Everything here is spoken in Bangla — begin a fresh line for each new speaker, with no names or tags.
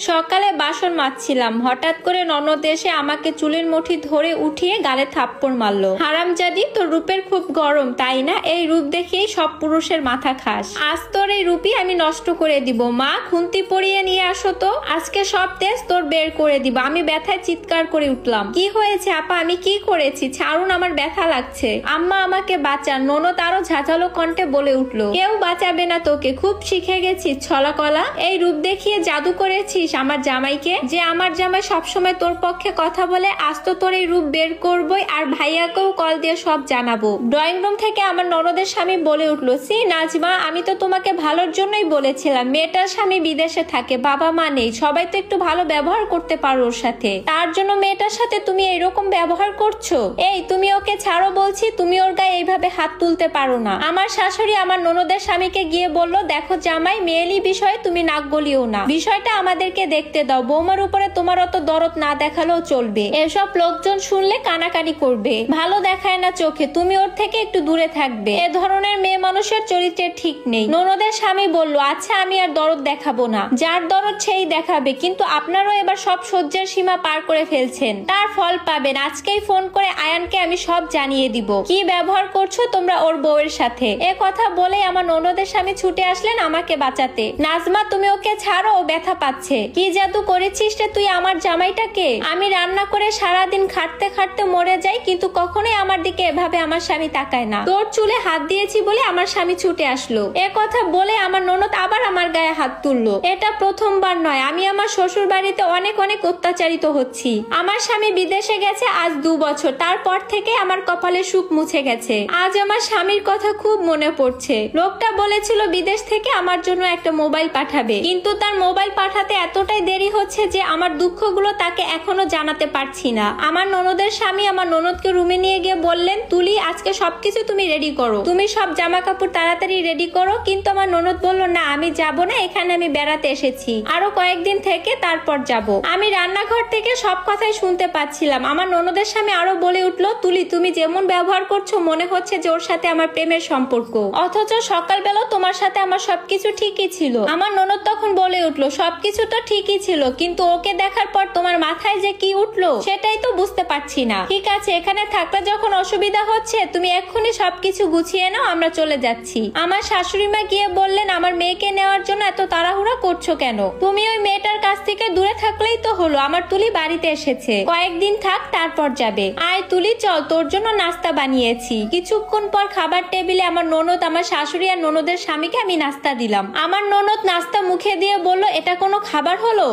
সকালে বাসন মাজছিলাম, হঠাৎ করে ননদ এসে আমাকে চুলের মুঠি ধরে উঠিয়ে গালে থাপ্পড় মারলো। হারামজাদি, তোর রূপের খুব গরম তাই না? এই রূপ দেখেই সব পুরুষের মাথা খাস। আজ তোর এই রূপই আমি নষ্ট করে দিব। মা, খুন্তি পরিয়ে নিয়ে আসো তো, আজকে সব তেজ তোর বের করে দিব। আমি ব্যথায় চিৎকার করে উঠলাম। কি হয়েছে আপা? আমি কি করেছি? ছাড়ুন, আমার ব্যথা লাগছে। আম্মা, আমাকে বাঁচান। ননদ আরো ঝাঁঝালো কণ্ঠে বলে উঠলো, কেউ বাঁচাবে না তোকে, খুব শিখে গেছিস ছলা কলা। এই রূপ দেখিয়ে জাদু করেছিস আমার জামাইকে, যে আমার জামাই সবসময় তোর পক্ষে কথা বলে। আজ তো তোর এই রূপ বের করবই, আর ভাইয়াকেও কল দিয়ে সব জানাবো। ড্রয়িং রুম থেকে আমার ননদের স্বামী বলে উঠলো, সি নাজমা, আমি তো তোমাকে ভালোর জন্যই বলেছিলাম। মেয়েটার স্বামী বিদেশে থাকে, বাবা মা নেই, সবাই তো একটু ভালো ব্যবহার করতে পারো ওর সাথে, তার জন্য মেয়েটার সাথে তুমি এইরকম ব্যবহার করছো। এই, তুমি ওকে ছাড়ো বলছি, তুমি ওর গায়ে এইভাবে হাত তুলতে পারো না। আমার শাশুড়ি আমার ননদের স্বামীকে গিয়ে বলল, দেখো জামাই, মেয়েলি বিষয়ে তুমি নাক গলিও না, বিষয়টা আমাদেরকে দেখতে দাও। বৌমার উপরে তোমার অত দরদ না দেখালেও চলবে। এসব লোকজন শুনলে কানাকানি করবে, ভালো দেখায় না চোখে। তুমি ওর থেকে একটু দূরে থাকবে। এ ধরনের মেয়ে মানুষের চরিত্রের ঠিক নেই। ননদের স্বামী বলল, আচ্ছা আমি আর দরদ দেখাবো না, যার দরদ সেই দেখাবে। কিন্তু আপনারাও এবার সব সহ্যের সীমা পার করে ফেলছেন, তার ফল পাবেন। আজকেই ফোন করে আয়ানকে আমি সব জানিয়ে দিব কি ব্যবহার করছো তোমরা ওর বউয়ের সাথে। এ কথা বলে আমার ননদের স্বামী ছুটে আসলেন আমাকে বাঁচাতে। নাজমা, তুমি ওকে ছাড়ো, ও ব্যথা পাচ্ছে। কি জাদু করেছিস রে তুই আমার জামাইটাকে? আমি রান্না করে সারাদিন খাটতে খাটতে মরে যাই, কিন্তু কখনোই আমার দিকে এভাবে আমার স্বামী তাকায় না। তোর চুলে হাত দিয়েছি বলে আমার স্বামী ছুটে আসলো। এ কথা বলে আমার ননদ আবার আমার গায়ে হাত তুললো। এটা প্রথমবার নয়, আমি আমার শ্বশুর বাড়িতে অনেক অনেক অত্যাচারিত হচ্ছি। আমার স্বামী বিদেশে গেছে আজ 2 বছর, তারপর থেকে আমার কপালে সুখ মুছে গেছে। আজ আমার স্বামীর কথা খুব মনে পড়ছে। লোকটা বলেছিল বিদেশ থেকে আমার জন্য একটা মোবাইল পাঠাবে, কিন্তু তার মোবাইল পাঠাতে এতটাই দেরি হচ্ছে যে আমার দুঃখগুলো তাকে এখনো জানাতে পারছি না। আমার ননদের স্বামী আমার ননদকে রুমে নিয়ে গিয়ে বললেন, তুলি, আজকে সবকিছু তুমি রেডি করো, তুমি সব জামা কাপড় তাড়াতাড়ি রেডি করো। কিন্তু আমার ননদ বলল, না আমি যাব না, এখানে আমি বেড়াতে এসেছি, আরো কয়েকদিন থেকে তারপর যাব। আমি রান্নাঘর থেকে সব কথাই শুনতে পাচ্ছিলাম। আমার ননদের স্বামী আরো বলে উঠলো, তুলি, তুমি যেমন ব্যবহার করছো মনে হচ্ছে যে ওর সাথে আমার প্রেমের সম্পর্ক, অথচ সকালবেলা তোমার সাথে আমার সবকিছু ঠিকই ছিল। আমার ননদ তখন বলে উঠলো, সবকিছু তো ঠিকই ছিল, কিন্তু ওকে দেখার পর তোমার মাথায় যে কি উঠলো সেটাই তো বুঝতে পারছি না। ঠিক আছে, এখানে থাকলে যখন অসুবিধা হচ্ছে তুমি এক্ষুনি সবকিছু গুছিয়ে নাও, আমরা চলে যাচ্ছি। আমার শাশুড়ি মা গিয়ে বললেন, আমার মেয়েকে নেওয়ার জন্য এত তাড়াহুড়া করছো কেন? তুমি ওই মেয়েটার কাছ থেকে দূরে থাকলেই তো হলো। আমার তুলি বাড়িতে এসেছে, কয়েকদিন থাক, তারপর যাবে। আয় তুলি, চল, তোর জন্য নাস্তা বানিয়েছি। কিছুক্ষণ পর খাবার টেবিলে আমার ননদ, আমার শাশুড়ি আর ননদের স্বামীকে আমি নাস্তা দিলাম। আমার ননদ নাস্তা মুখে দিয়ে বলল, এটা কোনো খাবার হলো?